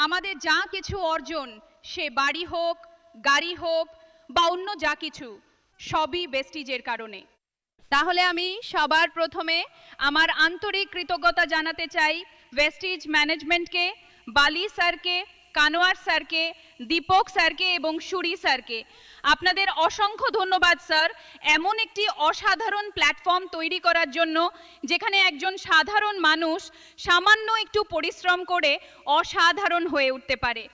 আমাদের যা কিছু অর্জন, সে বাড়ি হোক, গাড়ি হোক বা অন্য যা কিছু, সবই ভেস্টিজের কারণে। তাহলে আমি সবার প্রথমে আমার আন্তরিক কৃতজ্ঞতা জানাতে চাই ভেস্টিজ ম্যানেজমেন্টকে, বালি স্যারকে, কানোয়ার স্যারকে, দীপক স্যারকে এবং সুরি স্যারকে। আপনাদের অসংখ্য ধন্যবাদ স্যার, এমন একটি অসাধারণ প্ল্যাটফর্ম তৈরি করার জন্য যেখানে একজন সাধারণ মানুষ সামান্য একটু পরিশ্রম করে অসাধারণ হয়ে উঠতে পারে।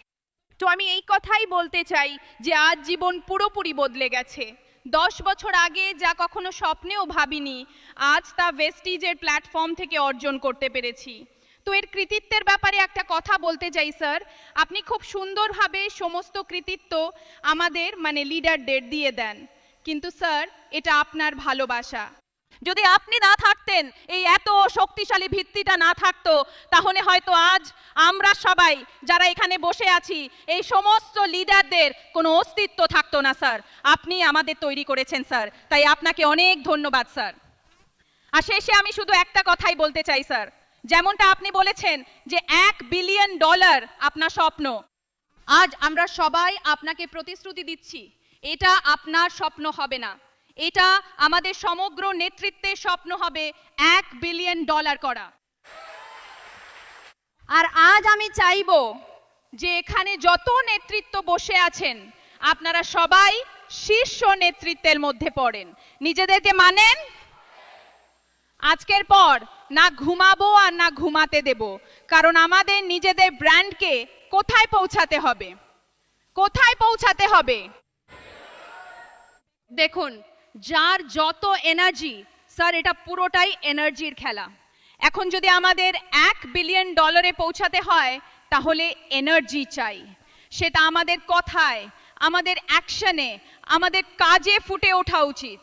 তো আমি এই কথাই বলতে চাই যে আজ জীবন পুরোপুরি বদলে গেছে। 10 বছর আগে যা কখনো স্বপ্নেও ভাবিনি, আজ তা ভেস্টিজের প্ল্যাটফর্ম থেকে অর্জন করতে পেরেছি। তো এর কৃতিত্বের ব্যাপারে একটা কথা বলতে চাই স্যার, আপনি খুব সুন্দরভাবে সমস্ত কৃতিত্ব আমাদের লিডারদের দিয়ে দেন, কিন্তু স্যার এটা আপনার ভালোবাসা। যদি আপনি না থাকতেন, এই এত শক্তিশালী ভিত্তিটা না থাকতো, তাহলে হয়তো আজ আমরা সবাই যারা এখানে বসে আছি, এই সমস্ত লিডারদের কোনো অস্তিত্ব থাকতো না স্যার। আপনি আমাদের তৈরি করেছেন স্যার, তাই আপনাকে অনেক ধন্যবাদ স্যার। আর শেষে আমি শুধু একটা কথাই বলতে চাই স্যার, যেমনটা আপনি বলেছেন যে $1 বিলিয়ন আপনার স্বপ্ন। আজ আমরা সবাই আপনাকে প্রতিশ্রুতি দিচ্ছি, এটা আপনার স্বপ্ন হবে না, এটা আমাদের সমগ্র নেতৃত্বের স্বপ্ন হবে $1 বিলিয়ন করা। আর আজ আমি চাইবো যে এখানে যত নেতৃত্ব বসে আছেন, আপনারা সবাই শীর্ষ নেতৃত্বের মধ্যে পড়েন, নিজেদেরকে মানেন। আজকের পর না ঘুমাবো আর না ঘুমাতে দেব, কারণ আমাদের নিজেদের ব্র্যান্ডকে কোথায় পৌঁছাতে হবে, কোথায় পৌঁছাতে হবে? দেখুন, যার যত এনার্জি স্যার, এটা পুরোটাই এনার্জির খেলা। এখন যদি আমাদের $1 বিলিয়ন পৌঁছাতে হয়, তাহলে এনার্জি চাই। সেটা আমাদের কথায়, আমাদের অ্যাকশনে, আমাদের কাজে ফুটে ওঠা উচিত।